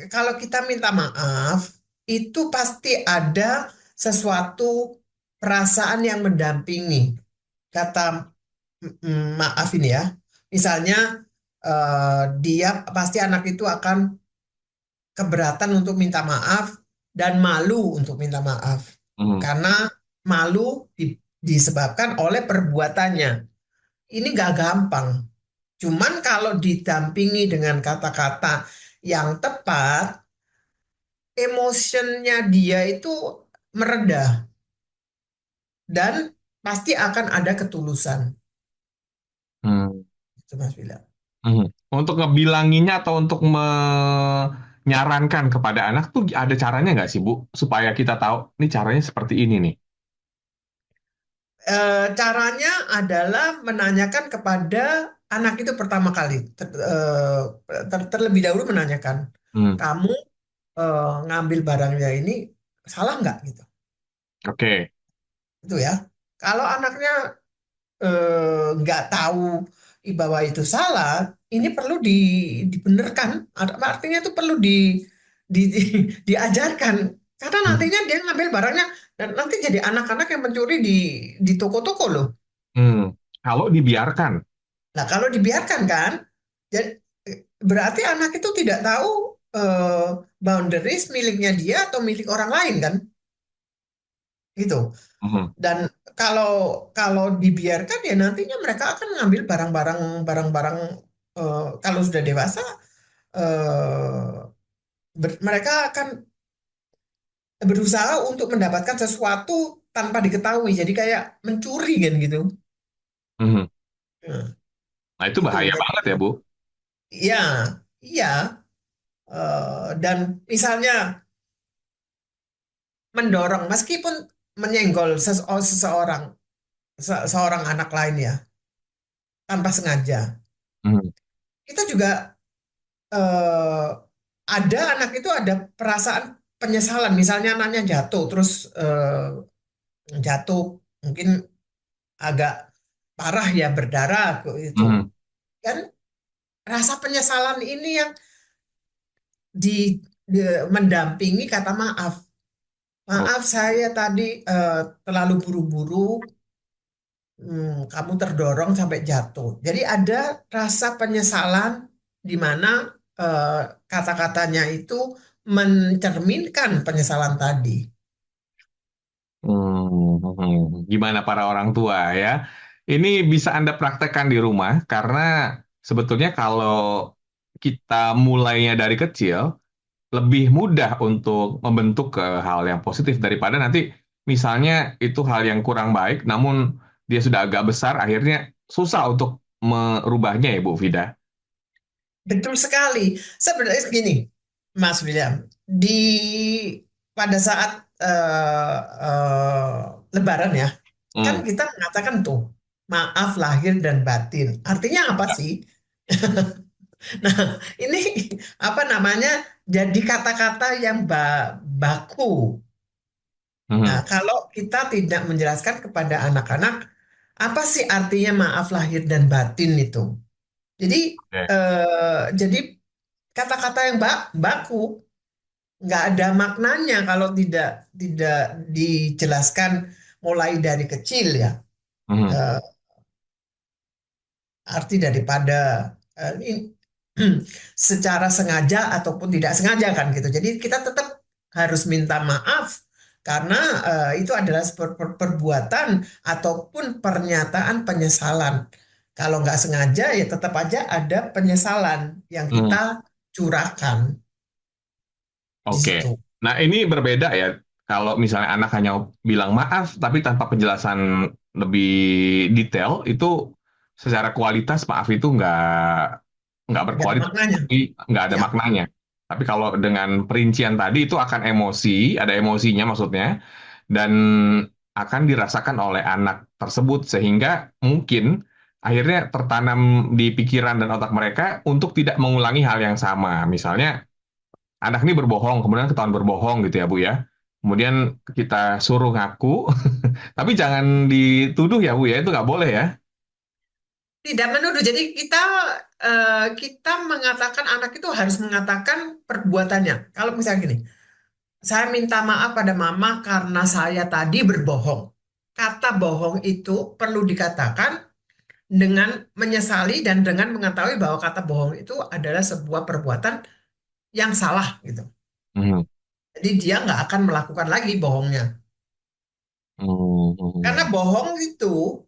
kalau kita minta maaf, itu pasti ada sesuatu perasaan yang mendampingi kata maaf ini ya. Misalnya dia pasti anak itu akan keberatan untuk minta maaf dan malu untuk minta maaf. Hmm. Karena malu disebabkan oleh perbuatannya. Ini gak gampang. Cuman kalau didampingi dengan kata-kata yang tepat, emotionnya dia itu mereda dan pasti akan ada ketulusan. Hmm. Itu Mas William. Hmm. Untuk ngebilanginnya atau untuk menyarankan kepada anak tuh ada caranya nggak sih Bu? Supaya kita tahu, ini caranya seperti ini nih. Caranya adalah menanyakan kepada anak itu pertama kali, terlebih dahulu menanyakan, Hmm. kamu ngambil barangnya ini salah nggak gitu, Oke. itu ya. Kalau anaknya nggak tahu bahwa itu salah, ini perlu dibenarkan. Artinya itu perlu diajarkan. Karena Hmm. nantinya dia ngambil barangnya dan nanti jadi anak-anak yang mencuri di toko-toko loh. Hmm. Kalau dibiarkan. Nah, kalau dibiarkan kan, jadi berarti anak itu tidak tahu eh, boundaries miliknya dia atau milik orang lain kan, gitu. Hmm. Dan kalau kalau dibiarkan ya nantinya mereka akan ngambil barang-barang kalau sudah dewasa mereka akan berusaha untuk mendapatkan sesuatu tanpa diketahui. Jadi kayak mencuri kan gitu. Hmm. Nah, Nah itu itu bahaya jadi banget ya Bu. ya iya. Dan misalnya mendorong meskipun menyenggol seseorang seorang anak lain ya tanpa sengaja. Hmm. Kita juga eh, ada anak itu ada perasaan penyesalan. Misalnya anaknya jatuh, terus jatuh mungkin agak parah ya berdarah itu. Hmm. Kan rasa penyesalan ini yang mendampingi kata maaf. Oh. Maaf saya tadi terlalu buru-buru, kamu terdorong sampai jatuh. Jadi ada rasa penyesalan di mana eh, kata-katanya itu mencerminkan penyesalan tadi. Gimana para orang tua ya? Ini bisa Anda praktekkan di rumah karena sebetulnya kalau kita mulainya dari kecil, lebih mudah untuk membentuk ke hal yang positif daripada nanti misalnya itu hal yang kurang baik, namun dia sudah agak besar, akhirnya susah untuk merubahnya ya Bu Vida. Betul sekali. Sebenarnya gini, Mas William, pada saat Lebaran ya, kan Hmm. kita mengatakan tuh maaf lahir dan batin. Artinya apa sih? Nah, ini apa namanya? Jadi kata-kata yang baku. Nah, Hmm. kalau kita tidak menjelaskan kepada anak-anak apa sih artinya maaf lahir dan batin itu. Jadi Oke. jadi kata-kata yang baku nggak ada maknanya kalau tidak tidak dijelaskan mulai dari kecil ya. Hmm. Eh, Arti daripada secara sengaja ataupun tidak sengaja kan gitu. Jadi kita tetap harus minta maaf Karena itu adalah perbuatan ataupun pernyataan penyesalan. Kalau nggak sengaja ya tetap aja ada penyesalan yang Hmm, kita curahkan di oke. situ. Nah, ini berbeda ya. Kalau misalnya anak hanya bilang maaf, tapi tanpa penjelasan lebih detail, itu secara kualitas maaf itu nggak Nggak ada berkualitas, maknanya. tapi nggak ada Ya, maknanya. Tapi kalau dengan perincian tadi itu akan emosi, ada emosinya maksudnya, dan akan dirasakan oleh anak tersebut sehingga mungkin akhirnya tertanam di pikiran dan otak mereka untuk tidak mengulangi hal yang sama. Misalnya anak ini berbohong, kemudian ketahuan berbohong gitu ya Bu ya. Kemudian kita suruh ngaku, tapi jangan dituduh ya Bu ya, itu nggak boleh ya. tidak menuduh. Jadi kita mengatakan anak itu harus mengatakan perbuatannya. Kalau misalnya gini, saya minta maaf pada mama karena saya tadi berbohong. Kata bohong itu perlu dikatakan dengan menyesali dan dengan mengetahui bahwa kata bohong itu adalah sebuah perbuatan yang salah gitu. Hmm, Jadi dia nggak akan melakukan lagi bohongnya. hmm, Karena hmm, bohong itu,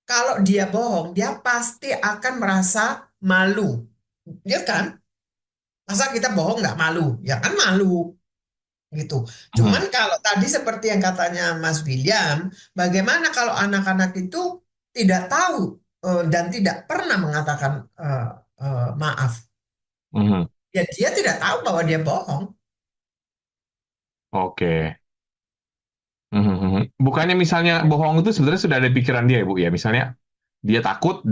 kalau dia bohong, dia pasti akan merasa malu. Dia kan, masa kita bohong nggak malu? Ya kan malu gitu. hmm. Cuman kalau tadi seperti yang katanya Mas William, bagaimana kalau anak-anak itu tidak tahu dan tidak pernah mengatakan maaf? Hmm. Ya dia tidak tahu bahwa dia bohong. Oke. Hmm. Bukannya misalnya bohong itu sebenarnya sudah ada pikiran dia ya Bu ya. Misalnya dia takut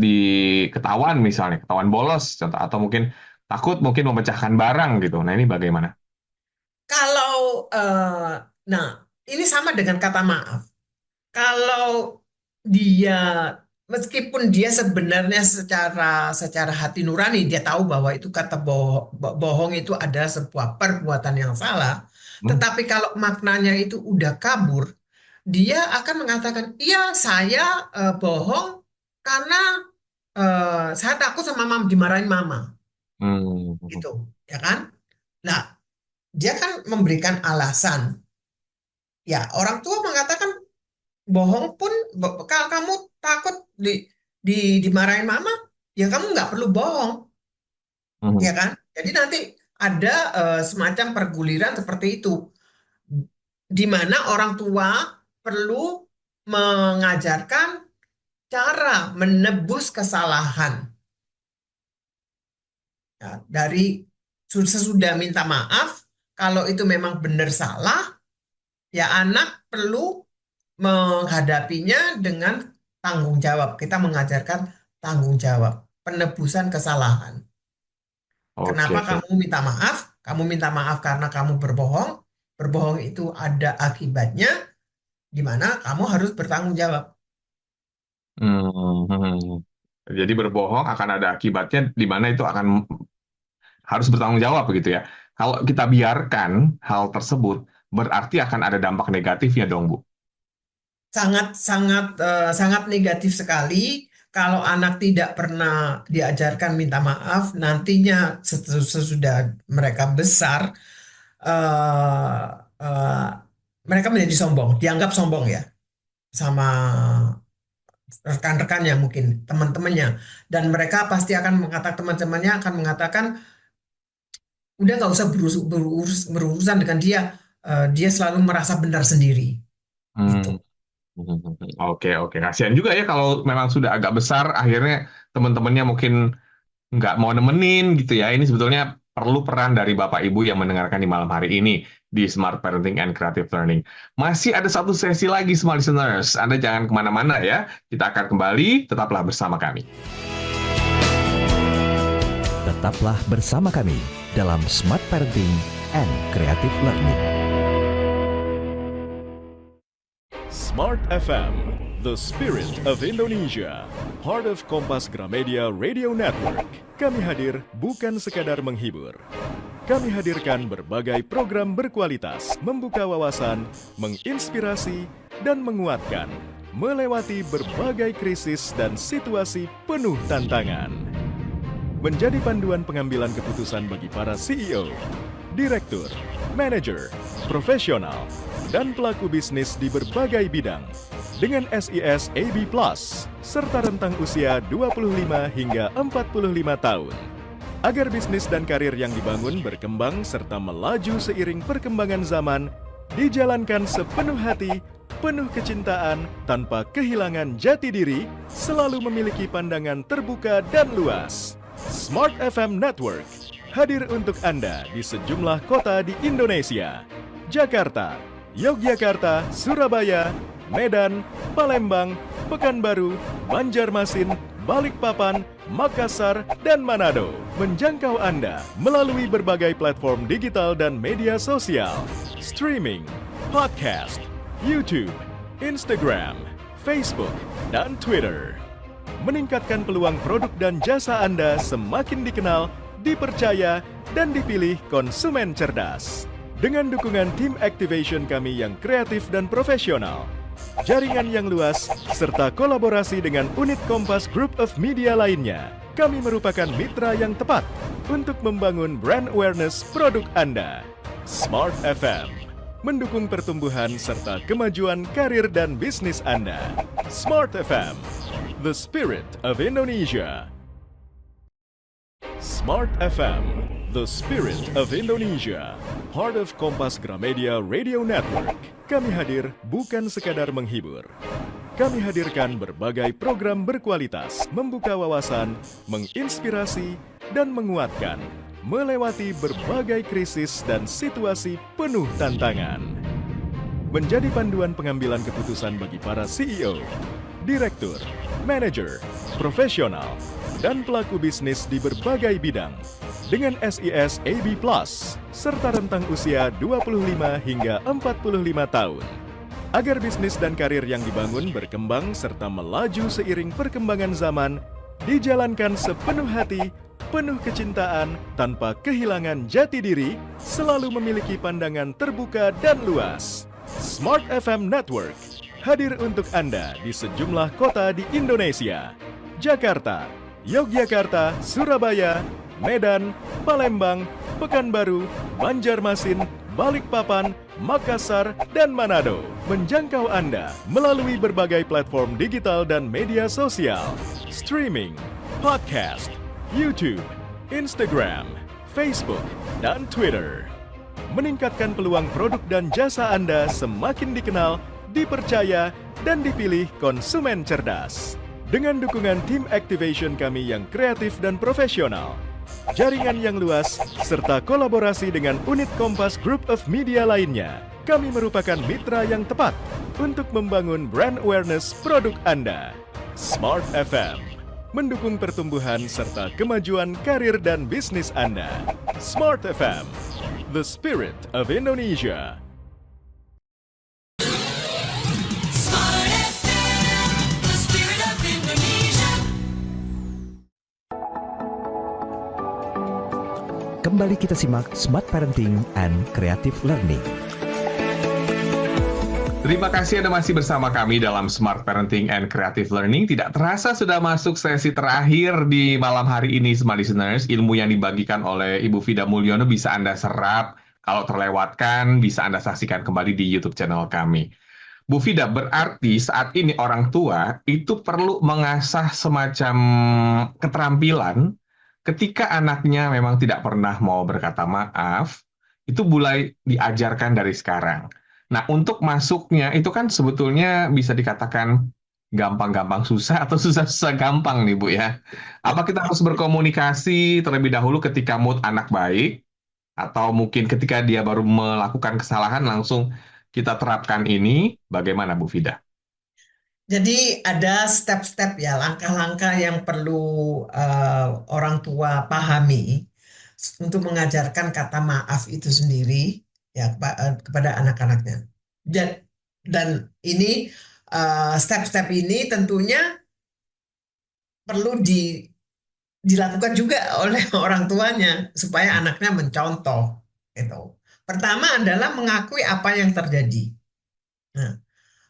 ketahuan misalnya, ketahuan bolos contoh, atau mungkin takut mungkin memecahkan barang gitu. Nah, ini bagaimana? Kalau, nah ini sama dengan kata maaf. Kalau dia, meskipun dia sebenarnya secara hati nurani dia tahu bahwa itu kata bohong itu adalah sebuah perbuatan yang salah, Hmm. tetapi kalau maknanya itu udah kabur, dia akan mengatakan, iya saya bohong karena saya takut sama mama dimarahin mama, Hmm. gitu, ya kan? Nah, dia kan memberikan alasan. Ya, orang tua mengatakan bohong pun, kalau kamu takut dimarahin mama, ya kamu nggak perlu bohong, Hmm. ya kan? Jadi nanti ada semacam perguliran seperti itu, di mana orang tua perlu mengajarkan cara menebus kesalahan. Ya, dari sesudah minta maaf, kalau itu memang benar salah, ya anak perlu menghadapinya dengan tanggung jawab. Kita mengajarkan tanggung jawab, penebusan kesalahan. Kenapa Oke. kamu minta maaf? Kamu minta maaf karena kamu berbohong. Berbohong itu ada akibatnya, di mana kamu harus bertanggung jawab. Hmm. Jadi berbohong akan ada akibatnya di mana itu akan harus bertanggung jawab begitu ya. Kalau kita biarkan hal tersebut, berarti akan ada dampak negatifnya dong, Bu. Sangat negatif sekali kalau anak tidak pernah diajarkan minta maaf. Nantinya sesudah mereka besar, eh, eh, mereka menjadi sombong, dianggap sombong ya sama rekan-rekannya, mungkin teman-temannya, dan mereka pasti akan mengatakan, teman-temannya akan mengatakan, udah nggak usah berurusan dengan dia. Dia selalu merasa benar sendiri gitu. Hmm. Oke, oke. Kasihan juga ya kalau memang sudah agak besar, akhirnya teman-temannya mungkin nggak mau nemenin gitu ya. Ini sebetulnya perlu peran dari Bapak Ibu yang mendengarkan di malam hari ini di Smart Parenting and Creative Learning. Masih ada satu sesi lagi, Smart Listeners. Anda jangan kemana-mana ya. Kita akan kembali, tetaplah bersama kami. Tetaplah bersama kami dalam Smart Parenting and Creative Learning. Smart FM, the spirit of Indonesia, part of Kompas Gramedia Radio Network. Kami hadir bukan sekadar menghibur. Kami hadirkan berbagai program berkualitas, membuka wawasan, menginspirasi, dan menguatkan, melewati berbagai krisis dan situasi penuh tantangan. Menjadi panduan pengambilan keputusan bagi para CEO, direktur, manajer, profesional, dan pelaku bisnis di berbagai bidang dengan SIS AB Plus serta rentang usia 25 hingga 45 tahun. Agar bisnis dan karir yang dibangun berkembang serta melaju seiring perkembangan zaman, dijalankan sepenuh hati, penuh kecintaan, tanpa kehilangan jati diri, selalu memiliki pandangan terbuka dan luas. Smart FM Network hadir untuk Anda di sejumlah kota di Indonesia. Jakarta, Yogyakarta, Surabaya, Medan, Palembang, Pekanbaru, Banjarmasin, Balikpapan, Makassar, dan Manado. Menjangkau Anda melalui berbagai platform digital dan media sosial, streaming, podcast, YouTube, Instagram, Facebook, dan Twitter. Meningkatkan peluang produk dan jasa Anda semakin dikenal, dipercaya, dan dipilih konsumen cerdas. Dengan dukungan tim activation kami yang kreatif dan profesional, jaringan yang luas, serta kolaborasi dengan unit Kompas Group of Media lainnya, kami merupakan mitra yang tepat untuk membangun brand awareness produk Anda. Smart FM mendukung pertumbuhan serta kemajuan karir dan bisnis Anda. Smart FM, the spirit of Indonesia. Smart FM, the spirit of Indonesia. Part of Kompas Gramedia Radio Network. Kami hadir bukan sekadar menghibur. Kami hadirkan berbagai program berkualitas, membuka wawasan, menginspirasi, dan menguatkan, melewati berbagai krisis dan situasi penuh tantangan. Menjadi panduan pengambilan keputusan bagi para CEO, direktur, manajer, profesional, dan pelaku bisnis di berbagai bidang dengan SIS AB Plus serta rentang usia 25 hingga 45 tahun. Agar bisnis dan karir yang dibangun berkembang serta melaju seiring perkembangan zaman, dijalankan sepenuh hati, penuh kecintaan, tanpa kehilangan jati diri, selalu memiliki pandangan terbuka dan luas. Smart FM Network hadir untuk Anda di sejumlah kota di Indonesia. Jakarta, Yogyakarta, Surabaya, Medan, Palembang, Pekanbaru, Banjarmasin, Balikpapan, Makassar, dan Manado. Menjangkau Anda melalui berbagai platform digital dan media sosial, streaming, podcast, YouTube, Instagram, Facebook, dan Twitter. Meningkatkan peluang produk dan jasa Anda semakin dikenal, dipercaya, dan dipilih konsumen cerdas. Dengan dukungan tim activation kami yang kreatif dan profesional, jaringan yang luas, serta kolaborasi dengan unit Kompas Group of Media lainnya, kami merupakan mitra yang tepat untuk membangun brand awareness produk Anda. Smart FM mendukung pertumbuhan serta kemajuan karir dan bisnis Anda. Smart FM, the spirit of Indonesia. Smart FM, the spirit of Indonesia. Kembali kita simak Smart Parenting and Creative Learning. Terima kasih Anda masih bersama kami dalam Smart Parenting and Creative Learning. Tidak terasa sudah masuk sesi terakhir di malam hari ini, Smart Listeners. Ilmu yang dibagikan oleh Ibu Vida Mulyono bisa Anda serap. Kalau terlewatkan, bisa Anda saksikan kembali di YouTube channel kami. Bu Vida, berarti saat ini orang tua itu perlu mengasah semacam keterampilan ketika anaknya memang tidak pernah mau berkata maaf, itu mulai diajarkan dari sekarang. Nah, untuk masuknya itu kan sebetulnya bisa dikatakan gampang-gampang susah atau susah-susah gampang nih Bu ya. Apa kita harus berkomunikasi terlebih dahulu ketika mood anak baik, atau mungkin ketika dia baru melakukan kesalahan langsung kita terapkan ini, bagaimana Bu Vida? Jadi ada step-step ya, langkah-langkah yang perlu orang tua pahami untuk mengajarkan kata maaf itu sendiri ya kepada anak-anaknya. Dan ini step-step ini tentunya perlu dilakukan juga oleh orang tuanya supaya anaknya mencontoh. Gitu. Pertama adalah mengakui apa yang terjadi. Nah,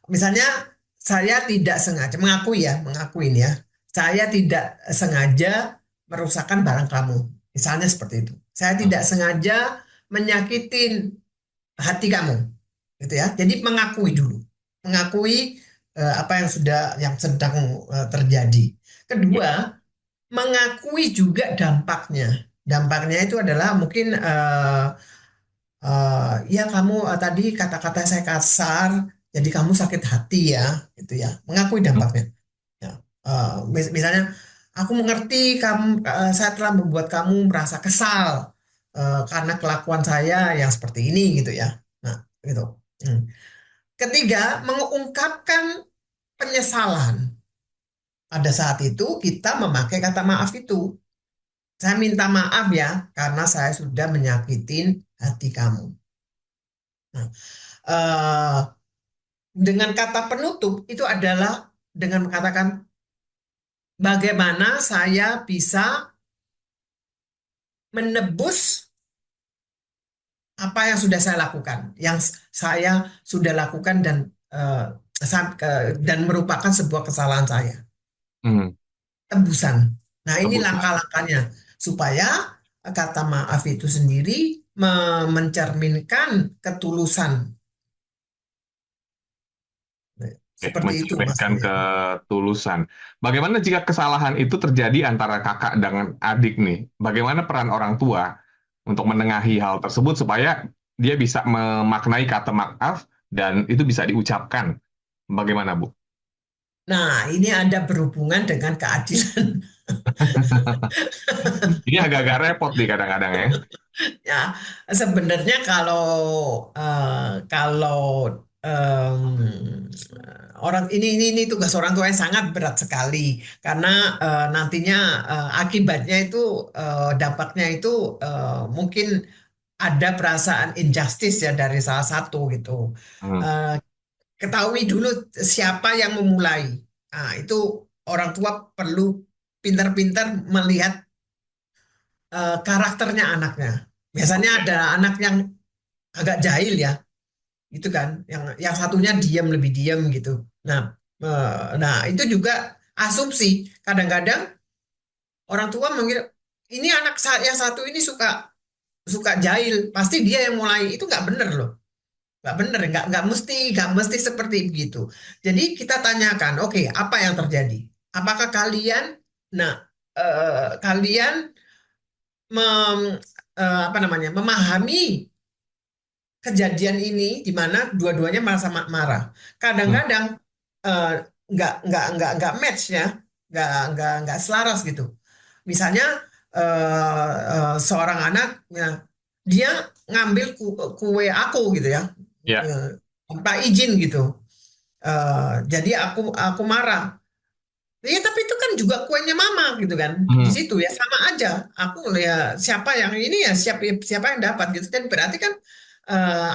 misalnya saya tidak sengaja mengakuin ya, saya tidak sengaja merusakkan barang kamu. Misalnya seperti itu. Saya tidak sengaja menyakitin hati kamu, gitu ya. Jadi mengakui dulu, mengakui apa yang sedang terjadi. Ya. Kedua, mengakui juga dampaknya. Dampaknya itu adalah mungkin ya kamu tadi kata-kata saya kasar, jadi kamu sakit hati ya, gitu ya. Mengakui dampaknya. Ya. Misalnya, aku mengerti kamu, saya telah membuat kamu merasa kesal karena kelakuan saya yang seperti ini, gitu ya. Nah, gitu. Hmm. Ketiga, mengungkapkan penyesalan. Pada saat itu kita memakai kata maaf itu. Saya minta maaf ya karena saya sudah menyakitin hati kamu. Nah, eh, dengan kata penutup itu adalah dengan mengatakan bagaimana saya bisa menebus apa yang sudah saya lakukan, yang saya sudah lakukan dan merupakan sebuah kesalahan saya, Hmm, tebusan. Nah, ini tebusan. langkah-langkahnya supaya kata maaf itu sendiri mencerminkan ketulusan. Nah, Oke, seperti itu Mas mencerminkan William. ketulusan. Bagaimana jika kesalahan itu terjadi antara kakak dengan adik nih? Bagaimana peran orang tua untuk menengahi hal tersebut supaya dia bisa memaknai kata maaf dan itu bisa diucapkan? Bagaimana, Bu? Nah, ini ada berhubungan dengan keadilan. Ini agak-agak repot nih kadang-kadang ya. Ya, sebenarnya kalau ini tugas orang tua yang sangat berat sekali karena nantinya akibatnya itu dampaknya itu mungkin ada perasaan injustice ya dari salah satu gitu. Hmm, Eh, Ketahui dulu siapa yang memulai. Nah, itu orang tua perlu pintar-pintar melihat karakternya anaknya. Biasanya oke. ada anak yang agak jahil ya, itu kan, yang satunya diam lebih diam gitu. Nah, nah itu juga asumsi. Kadang-kadang orang tua mengira ini anak yang satu ini suka suka jahil, pasti dia yang mulai. Itu nggak bener loh, nggak bener, nggak mesti seperti begitu. Jadi kita tanyakan, oke, apa yang terjadi? Apakah nah, kalian mem- apa namanya, memahami kejadian ini di mana dua-duanya merasa marah. Hmm, Kadang-kadang eh, nggak match ya, nggak selaras gitu. Misalnya seorang anak ya, dia ngambil kue aku gitu ya, ya. eh, tanpa izin gitu. Jadi aku marah. Iya, tapi itu kan juga kuenya mama gitu kan. Di Hmm, situ ya sama aja. Aku ya siapa yang ini ya siapa yang dapat gitu. Dan berarti kan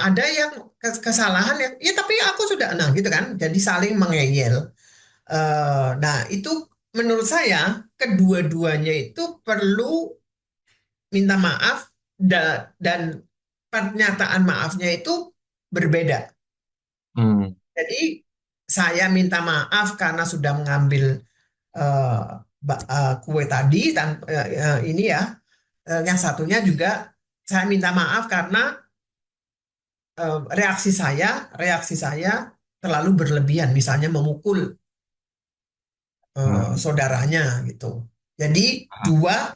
ada yang kesalahan yang ya tapi aku sudah nah gitu kan. Jadi saling mengeyel. Nah, itu menurut saya kedua-duanya itu perlu minta maaf dan pernyataan maafnya itu berbeda. hmm, Jadi saya minta maaf karena sudah mengambil eh, kue tadi ini ya. Yang satunya juga saya minta maaf karena reaksi saya terlalu berlebihan, misalnya memukul hmm. saudaranya gitu. Jadi dua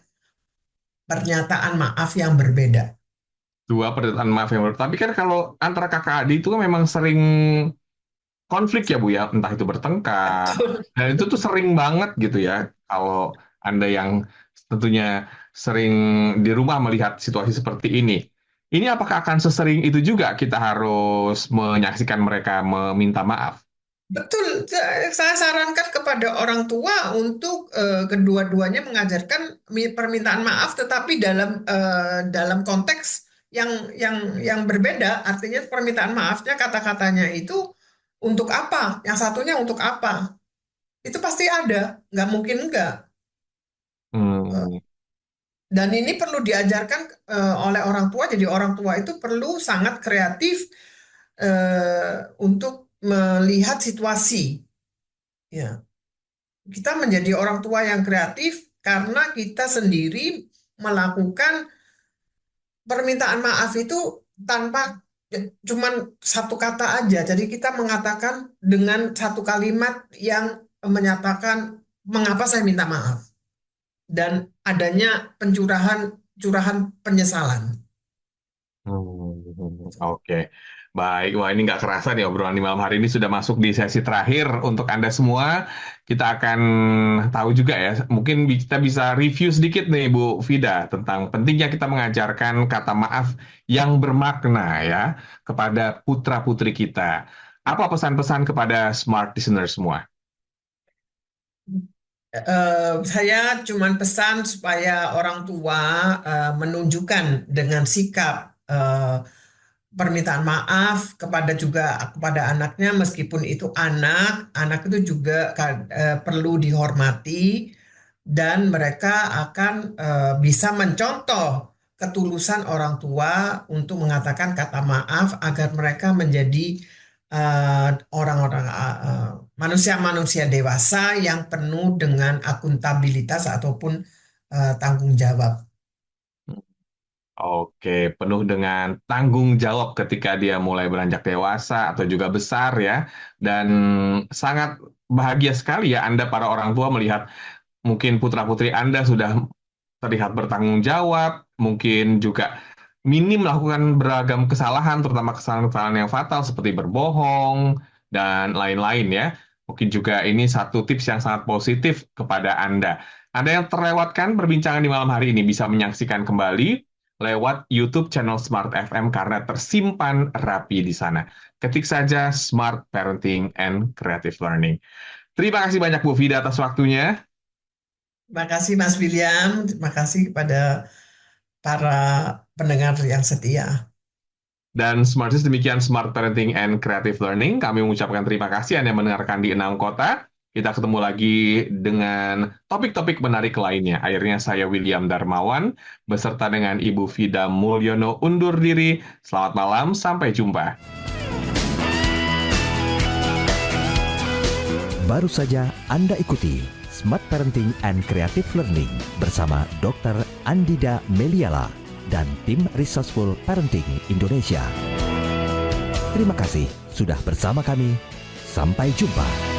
pernyataan maaf yang berbeda. Dua pernyataan maaf yang berbeda. Tapi kan kalau antara kakak adik itu kan memang sering konflik ya Bu ya, entah itu bertengkar. Dan itu tuh sering banget gitu ya. Kalau Anda yang tentunya sering di rumah melihat situasi seperti ini. Ini apakah akan sesering itu juga kita harus menyaksikan mereka meminta maaf? Betul, saya sarankan kepada orang tua untuk kedua-duanya mengajarkan permintaan maaf, tetapi dalam konteks yang berbeda. Artinya permintaan maafnya kata-katanya itu untuk apa, yang satunya untuk apa. Itu pasti ada, nggak mungkin enggak. Hmm, Dan ini perlu diajarkan oleh orang tua. Jadi orang tua itu perlu sangat kreatif untuk melihat situasi. Ya, kita menjadi orang tua yang kreatif karena kita sendiri melakukan permintaan maaf itu tanpa cuman satu kata aja. Jadi kita mengatakan dengan satu kalimat yang menyatakan mengapa saya minta maaf dan adanya curahan penyesalan. Oke, baik. Wah, ini nggak kerasa nih obrolan di malam hari ini sudah masuk di sesi terakhir untuk Anda semua. Kita akan tahu juga ya, mungkin kita bisa review sedikit nih Bu Vida tentang pentingnya kita mengajarkan kata maaf yang bermakna ya kepada putra-putri kita. Apa pesan-pesan kepada smart listener semua? Saya cuma pesan supaya orang tua menunjukkan dengan sikap permintaan maaf kepada anaknya, meskipun itu anak itu juga perlu dihormati dan mereka akan bisa mencontoh ketulusan orang tua untuk mengatakan kata maaf agar mereka menjadi orang-orang manusia-manusia dewasa yang penuh dengan akuntabilitas ataupun tanggung jawab. Oke, penuh dengan tanggung jawab ketika dia mulai beranjak dewasa atau juga besar ya. Dan sangat bahagia sekali ya Anda para orang tua melihat mungkin putra-putri Anda sudah terlihat bertanggung jawab, mungkin juga minim melakukan beragam kesalahan, terutama kesalahan-kesalahan yang fatal seperti berbohong dan lain-lain ya. Mungkin juga ini satu tips yang sangat positif kepada Anda. Anda yang terlewatkan perbincangan di malam hari ini bisa menyaksikan kembali lewat YouTube channel Smart FM karena tersimpan rapi di sana. Ketik saja Smart Parenting and Creative Learning. Terima kasih banyak Bu Vida atas waktunya. Terima kasih Mas William, terima kasih kepada para pendengar yang setia. Dan Smarties demikian Smart Parenting and Creative Learning. Kami mengucapkan terima kasih Anda mendengarkan di 6 kota. Kita ketemu lagi dengan topik-topik menarik lainnya. Akhirnya saya William Darmawan beserta dengan Ibu Vida Mulyono undur diri. Selamat malam, sampai jumpa. Baru saja Anda ikuti Smart Parenting and Creative Learning bersama Dr. Andida Meliala dan tim Resourceful Parenting Indonesia. Terima kasih sudah bersama kami. Sampai jumpa.